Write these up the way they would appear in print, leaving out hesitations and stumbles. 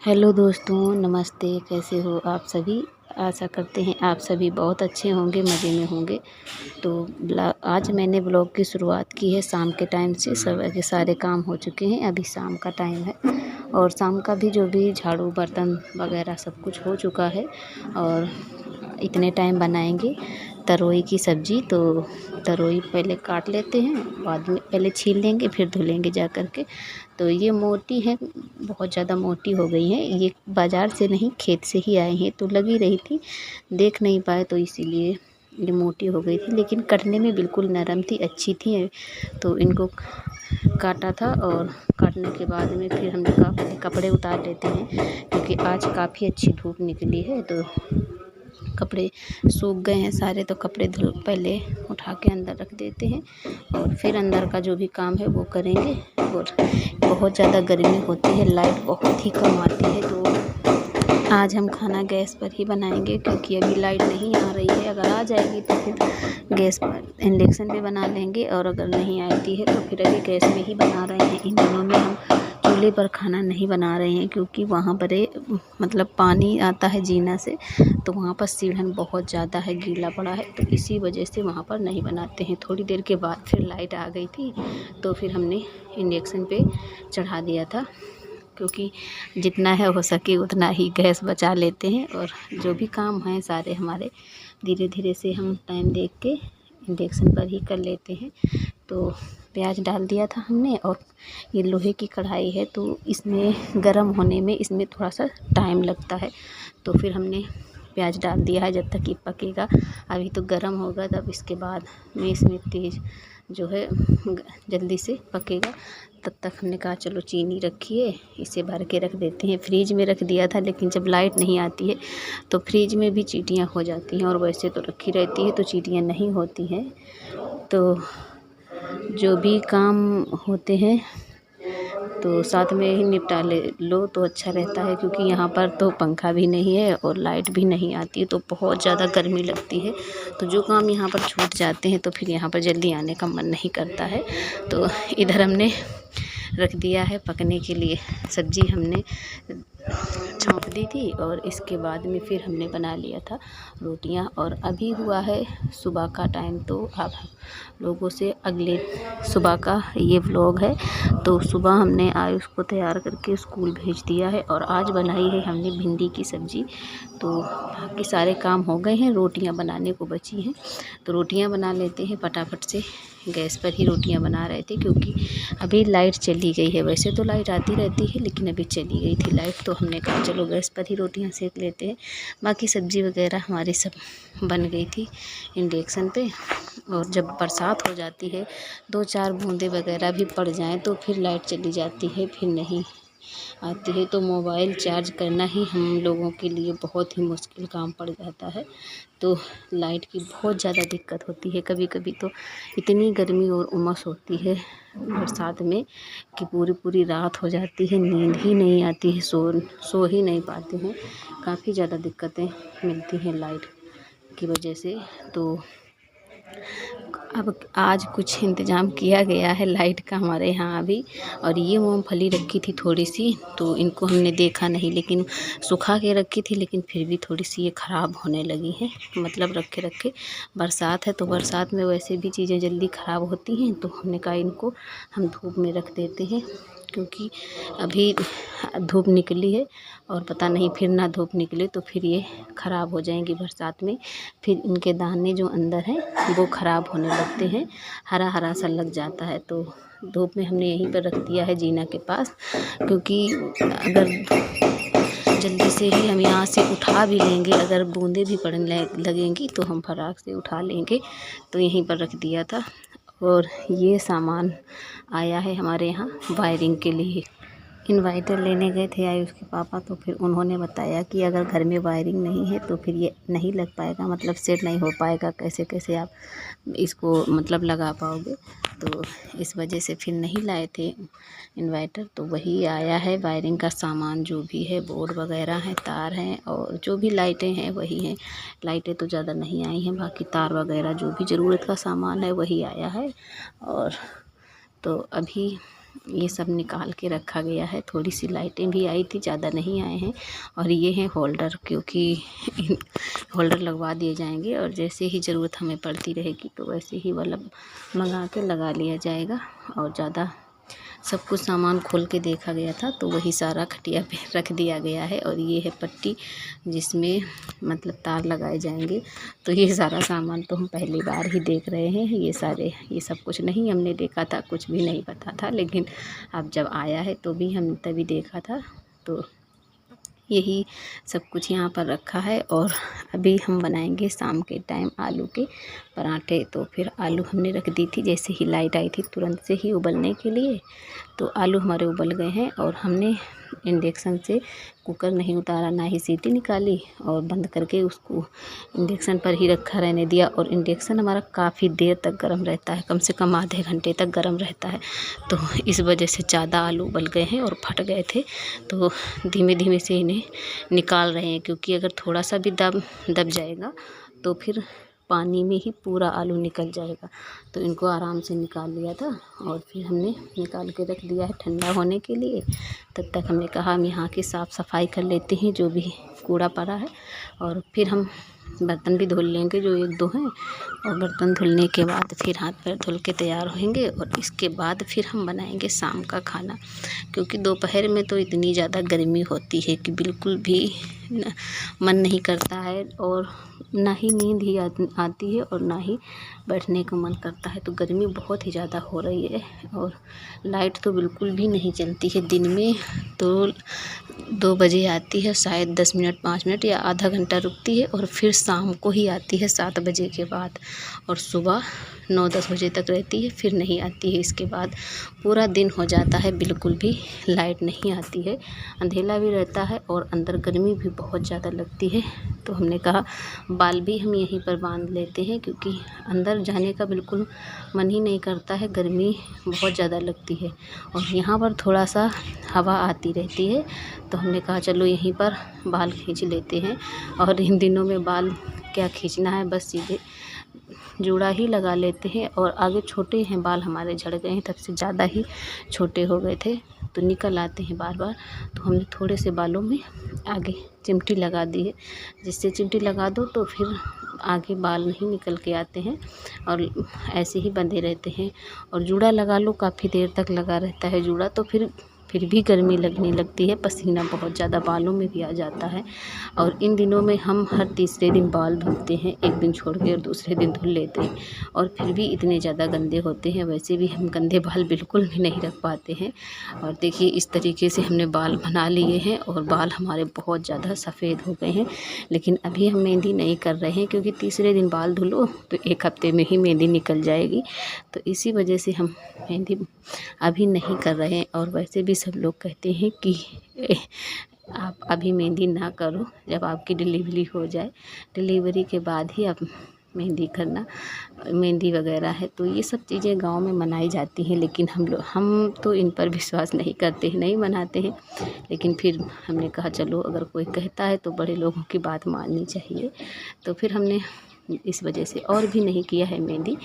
Hello दोस्तों, नमस्ते। कैसे हो आप सभी? आशा करते हैं आप सभी बहुत अच्छे होंगे, मज़े में होंगे। तो आज मैंने ब्लॉग की शुरुआत की है शाम के टाइम से। सुबह के सारे काम हो चुके हैं, अभी शाम का टाइम है और शाम का भी जो भी झाड़ू बर्तन वगैरह सब कुछ हो चुका है। और इतने टाइम बनाएंगे तरोई की सब्ज़ी। तो तरोई पहले काट लेते हैं, बाद में पहले छील लेंगे फिर धुलेंगे जा कर के। तो ये मोटी है, बहुत ज़्यादा मोटी हो गई है। ये बाज़ार से नहीं, खेत से ही आए हैं, तो लगी रही थी, देख नहीं पाए तो इसीलिए ये मोटी हो गई थी। लेकिन कटने में बिल्कुल नरम थी, अच्छी थी। तो इनको काटा था और काटने के बाद में फिर हमने कहा पहले कपड़े उतार लेते हैं, क्योंकि आज काफ़ी अच्छी धूप निकली है। तो कपड़े सूख गए हैं सारे, तो कपड़े पहले उठा के अंदर रख देते हैं और फिर अंदर का जो भी काम है वो करेंगे। और बहुत ज़्यादा गर्मी होती है, लाइट बहुत ही कम आती है। तो आज हम खाना गैस पर ही बनाएंगे, क्योंकि अभी लाइट नहीं आ रही है। अगर आ जाएगी तो फिर गैस पर इंडक्शन पे बना लेंगे, और अगर नहीं आती है तो फिर अभी गैस में ही बना रहे हैं। इन दिनों में हम चूल्हे पर खाना नहीं बना रहे हैं, क्योंकि वहाँ पर मतलब पानी आता है जीना से, तो वहाँ पर सीढ़न बहुत ज़्यादा है, गीला पड़ा है। तो इसी वजह से वहाँ पर नहीं बनाते हैं। थोड़ी देर के बाद फिर लाइट आ गई थी, तो फिर हमने इंडक्शन पे चढ़ा दिया था, क्योंकि जितना है हो सके उतना ही गैस बचा लेते हैं। और जो भी काम हैं सारे हमारे धीरे धीरे से हम टाइम देख के इंडक्शन पर ही कर लेते हैं। तो प्याज डाल दिया था हमने, और ये लोहे की कढ़ाई है तो इसमें गरम होने में इसमें थोड़ा सा टाइम लगता है। तो फिर हमने प्याज डाल दिया है, जब तक ये पकेगा। अभी तो गरम होगा, तब इसके बाद में इसमें तेज़ जो है जल्दी से पकेगा। तब तक हमने कहा चलो चीनी रखिए, इसे भर के रख देते हैं। फ्रिज में रख दिया था, लेकिन जब लाइट नहीं आती है तो फ्रिज में भी चींटियाँ हो जाती हैं, और वैसे तो रखी रहती है तो चींटियाँ नहीं होती हैं। तो जो भी काम होते हैं तो साथ में ही निपटा लो तो अच्छा रहता है, क्योंकि यहाँ पर तो पंखा भी नहीं है और लाइट भी नहीं आती है, तो बहुत ज़्यादा गर्मी लगती है। तो जो काम यहाँ पर छूट जाते हैं तो फिर यहाँ पर जल्दी आने का मन नहीं करता है। तो इधर हमने रख दिया है पकने के लिए। सब्ज़ी हमने छौंक दी थी और इसके बाद में फिर हमने बना लिया था रोटियां। और अभी हुआ है सुबह का टाइम, तो आप लोगों से अगले सुबह का ये व्लॉग है। तो सुबह हमने आयुष को तैयार करके स्कूल भेज दिया है, और आज बनाई है हमने भिंडी की सब्ज़ी। तो बाकी सारे काम हो गए हैं, रोटियां बनाने को बची हैं। तो रोटियां बना लेते हैं फटाफट से। गैस पर ही रोटियां बना रहे थे, क्योंकि अभी लाइट चली गई है। वैसे तो लाइट आती रहती है, लेकिन अभी चली गई थी लाइट, तो हमने कहा चलो गैस पर ही रोटियां सेक लेते हैं। बाकी सब्ज़ी वगैरह हमारी सब बन गई थी इंडक्शन पे। और जब बरसात हो जाती है, 2-4 बूंदे वगैरह भी पड़ जाएं तो फिर लाइट चली जाती है, फिर नहीं आती है। तो मोबाइल चार्ज करना ही हम लोगों के लिए बहुत ही मुश्किल काम पड़ जाता है। तो लाइट की बहुत ज़्यादा दिक्कत होती है। कभी कभी तो इतनी गर्मी और उमस होती है बरसात में कि पूरी पूरी रात हो जाती है, नींद ही नहीं आती है, सो ही नहीं पाते हैं। काफ़ी ज़्यादा दिक्कतें मिलती हैं लाइट की वजह से। तो अब आज कुछ इंतज़ाम किया गया है लाइट का हमारे यहाँ अभी। और ये मूंगफली रखी थी थोड़ी सी, तो इनको हमने देखा नहीं, लेकिन सुखा के रखी थी, लेकिन फिर भी थोड़ी सी ये ख़राब होने लगी हैं। मतलब रखे रखे बरसात है, तो बरसात में वैसे भी चीज़ें जल्दी ख़राब होती हैं। तो हमने कहा इनको हम धूप में रख देते हैं, क्योंकि अभी धूप निकली है, और पता नहीं फिर ना धूप निकले तो फिर ये ख़राब हो जाएंगी बरसात में। फिर इनके दाने जो अंदर हैं वो ख़राब होने लगते हैं, हरा हरा सा लग जाता है। तो धूप में हमने यहीं पर रख दिया है जीना के पास, क्योंकि अगर जल्दी से ही हम यहाँ से उठा भी लेंगे, अगर बूंदें भी पड़ने लगेंगी तो हम फटाक से उठा लेंगे। तो यहीं पर रख दिया था। और ये सामान आया है हमारे यहाँ वायरिंग के लिए। इन्वर्टर लेने गए थे आयुष के पापा, तो फिर उन्होंने बताया कि अगर घर में वायरिंग नहीं है तो फिर ये नहीं लग पाएगा, मतलब सेट नहीं हो पाएगा, कैसे कैसे आप इसको मतलब लगा पाओगे। तो इस वजह से फिर नहीं लाए थे इन्वर्टर। तो वही आया है वायरिंग का सामान, जो भी है बोर्ड वगैरह हैं, तार हैं, और जो भी लाइटें हैं वही हैं। लाइटें तो ज़्यादा नहीं आई हैं, बाकी तार वगैरह जो भी ज़रूरत का सामान है वही आया है। और तो अभी ये सब निकाल के रखा गया है। थोड़ी सी लाइटें भी आई थी, ज़्यादा नहीं आए हैं। और ये हैं होल्डर, क्योंकि होल्डर लगवा दिए जाएंगे और जैसे ही ज़रूरत हमें पड़ती रहेगी तो वैसे ही बल्ब मंगा के लगा लिया जाएगा। और ज़्यादा सब कुछ सामान खोल के देखा गया था तो वही सारा खटिया पे रख दिया गया है। और ये है पट्टी जिसमें मतलब तार लगाए जाएंगे। तो ये सारा सामान तो हम पहली बार ही देख रहे हैं। ये सब कुछ नहीं हमने देखा था, कुछ भी नहीं पता था, लेकिन अब जब आया है तो भी हम तभी देखा था। तो यही सब कुछ यहाँ पर रखा है। और अभी हम बनाएंगे शाम के टाइम आलू के पराठे। तो फिर आलू हमने रख दी थी, जैसे ही लाइट आई थी तुरंत से ही उबलने के लिए। तो आलू हमारे उबल गए हैं और हमने इंडक्शन से कुकर नहीं उतारा, ना ही सीटी निकाली, और बंद करके उसको इंडक्शन पर ही रखा रहने दिया। और इंडक्शन हमारा काफ़ी देर तक गर्म रहता है, कम से कम आधे घंटे तक गर्म रहता है। तो इस वजह से ज़्यादा आलू उबल गए हैं और फट गए थे। तो धीमे धीमे से इन्हें निकाल रहे हैं, क्योंकि अगर थोड़ा सा भी दब जाएगा तो फिर पानी में ही पूरा आलू निकल जाएगा। तो इनको आराम से निकाल लिया था और फिर हमने निकाल के रख दिया है ठंडा होने के लिए। तब तक हमने कहा हम यहाँ की साफ़ सफाई कर लेते हैं, जो भी कूड़ा पड़ा है, और फिर हम बर्तन भी धुल लेंगे जो एक दो हैं। और बर्तन धुलने के बाद फिर हाथ पैर धुल के तैयार होंगे और इसके बाद फिर हम बनाएंगे शाम का खाना। क्योंकि दोपहर में तो इतनी ज़्यादा गर्मी होती है कि बिल्कुल भी मन नहीं करता है, और ना ही नींद ही आती है और ना ही बैठने का मन करता है। तो गर्मी बहुत ही ज़्यादा हो रही है और लाइट तो बिल्कुल भी नहीं चलती है। दिन में तो 2 बजे आती है, शायद 10 मिनट 5 मिनट या आधा घंटा रुकती है, और फिर शाम को ही आती है 7 बजे के बाद, और सुबह 9-10 बजे तक रहती है, फिर नहीं आती है। इसके बाद पूरा दिन हो जाता है, बिल्कुल भी लाइट नहीं आती है, अंधेला भी रहता है और अंदर गर्मी भी बहुत ज़्यादा लगती है। तो हमने कहा बाल भी हम यहीं पर बांध लेते हैं, क्योंकि अंदर जाने का बिल्कुल मन ही नहीं करता है, गर्मी बहुत ज़्यादा लगती है। और यहाँ पर थोड़ा सा हवा आती रहती है, तो हमने कहा चलो यहीं पर बाल खींच लेते हैं। और इन दिनों में बाल क्या खींचना है, बस सीधे जूड़ा ही लगा लेते हैं। और आगे छोटे हैं बाल, हमारे झड़ गए हैं, तब से ज़्यादा ही छोटे हो गए थे तो निकल आते हैं बार बार। तो हमने थोड़े से बालों में आगे चिमटी लगा दी है, जिससे चिमटी लगा दो तो फिर आगे बाल नहीं निकल के आते हैं और ऐसे ही बंधे रहते हैं। और जूड़ा लगा लो, काफ़ी देर तक लगा रहता है जूड़ा, तो फिर भी गर्मी लगने लगती है, पसीना बहुत ज़्यादा बालों में भी आ जाता है। और इन दिनों में हम हर तीसरे दिन बाल धुलते हैं, एक दिन छोड़ के और दूसरे दिन धुल लेते हैं, और फिर भी इतने ज़्यादा गंदे होते हैं। वैसे भी हम गंदे बाल बिल्कुल भी नहीं रख पाते हैं। और देखिए इस तरीके से हमने बाल बना लिए हैं और बाल हमारे बहुत ज़्यादा सफ़ेद हो गए हैं। लेकिन अभी हम मेहंदी नहीं कर रहे हैं, क्योंकि तीसरे दिन बाल धुलो तो 1 हफ्ते में ही मेहंदी निकल जाएगी। तो इसी वजह से हम मेहंदी अभी नहीं कर रहे हैं। और वैसे भी सब लोग कहते हैं कि आप अभी मेहंदी ना करो, जब आपकी डिलीवरी हो जाए, डिलीवरी के बाद ही आप मेहंदी करना, मेहंदी वगैरह है। तो ये सब चीज़ें गांव में मनाई जाती हैं, लेकिन हम तो इन पर विश्वास नहीं करते हैं, नहीं मनाते हैं। लेकिन फिर हमने कहा चलो अगर कोई कहता है तो बड़े लोगों की बात माननी चाहिए। तो फिर हमने इस वजह से और भी नहीं किया है मेहंदी।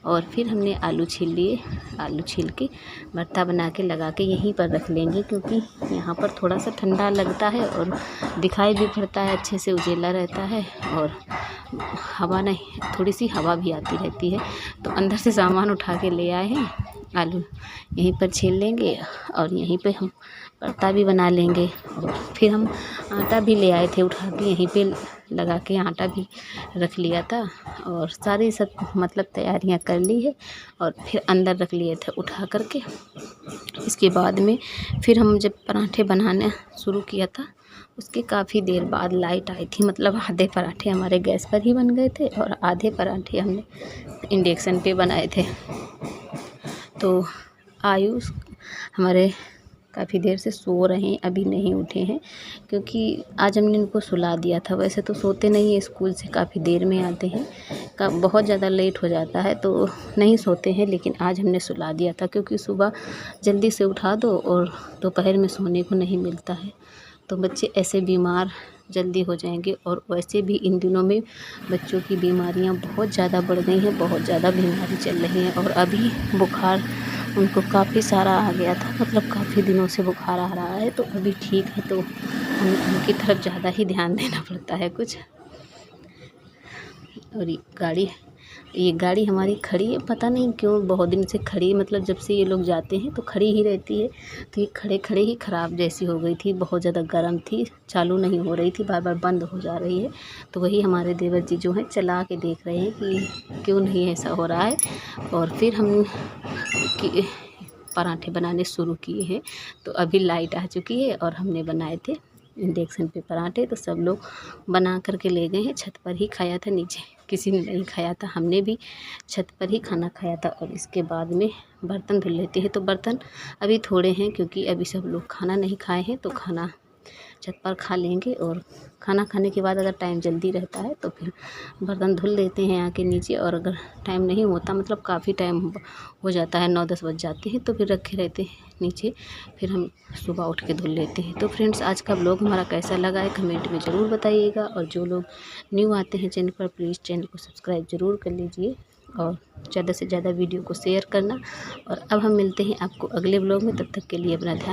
और फिर हमने आलू छील लिए, आलू छील के भरता बना के लगा के यहीं पर रख लेंगे, क्योंकि यहाँ पर थोड़ा सा ठंडा लगता है और दिखाई भी पड़ता है, अच्छे से उजेला रहता है, और हवा नहीं, थोड़ी सी हवा भी आती रहती है। तो अंदर से सामान उठा के ले आए हैं, आलू यहीं पर छील लेंगे और यहीं पे हम भरता भी बना लेंगे। और फिर हम आटा भी ले आए थे उठा के, यहीं पे लगा के आटा भी रख लिया था, और सारी सब मतलब तैयारियां कर ली है और फिर अंदर रख लिए थे उठा करके। इसके बाद में फिर हम जब पराठे बनाना शुरू किया था, उसके काफ़ी देर बाद लाइट आई थी। मतलब आधे पराठे हमारे गैस पर ही बन गए थे और आधे पराठे हमने इंडक्शन पे बनाए थे। तो आयुष हमारे काफ़ी देर से सो रहे हैं, अभी नहीं उठे हैं, क्योंकि आज हमने इनको सुला दिया था। वैसे तो सोते नहीं है, स्कूल से काफ़ी देर में आते हैं, बहुत ज़्यादा लेट हो जाता है तो नहीं सोते हैं। लेकिन आज हमने सुला दिया था, क्योंकि सुबह जल्दी से उठा दो और दोपहर में सोने को नहीं मिलता है, तो बच्चे ऐसे बीमार जल्दी हो जाएंगे। और वैसे भी इन दिनों में बच्चों की बीमारियां बहुत ज़्यादा बढ़ गई हैं, बहुत ज़्यादा बीमारी चल रही हैं। और अभी बुखार उनको काफ़ी सारा आ गया था, मतलब काफ़ी दिनों से बुखार आ रहा है, तो अभी ठीक है। तो हम उनकी तरफ ज़्यादा ही ध्यान देना पड़ता है कुछ। और ये गाड़ी हमारी खड़ी है, पता नहीं क्यों बहुत दिन से खड़ी, मतलब जब से ये लोग जाते हैं तो खड़ी ही रहती है। तो ये खड़े खड़े ही ख़राब जैसी हो गई थी, बहुत ज़्यादा गर्म थी, चालू नहीं हो रही थी, बार बार बंद हो जा रही है। तो वही हमारे देवर जी जो हैं चला के देख रहे हैं कि क्यों नहीं ऐसा हो रहा है। और फिर हम कि पराठे बनाने शुरू किए हैं। तो अभी लाइट आ चुकी है और हमने बनाए थे इंडक्शन पे पराठे। तो सब लोग बना कर के ले गए हैं, छत पर ही खाया था, नीचे किसी ने नहीं खाया था, हमने भी छत पर ही खाना खाया था। और इसके बाद में बर्तन धुल लेते हैं। तो बर्तन अभी थोड़े हैं क्योंकि अभी सब लोग खाना नहीं खाए हैं, तो खाना छत पर खा लेंगे। और खाना खाने के बाद अगर टाइम जल्दी रहता है तो फिर बर्तन धुल लेते हैं आके नीचे। और अगर टाइम नहीं होता, मतलब काफ़ी टाइम हो जाता है, 9-10 बज जाते हैं, तो फिर रखे रहते हैं नीचे, फिर हम सुबह उठ के धुल लेते हैं। तो फ्रेंड्स, आज का ब्लॉग हमारा कैसा लगा है कमेंट में ज़रूर बताइएगा। और जो लोग न्यू आते हैं चैनल पर, प्लीज़ चैनल को सब्सक्राइब ज़रूर कर लीजिए और ज़्यादा से ज़्यादा वीडियो को शेयर करना। और अब हम मिलते हैं आपको अगले ब्लॉग में, तब तक के लिए अपना ध्यान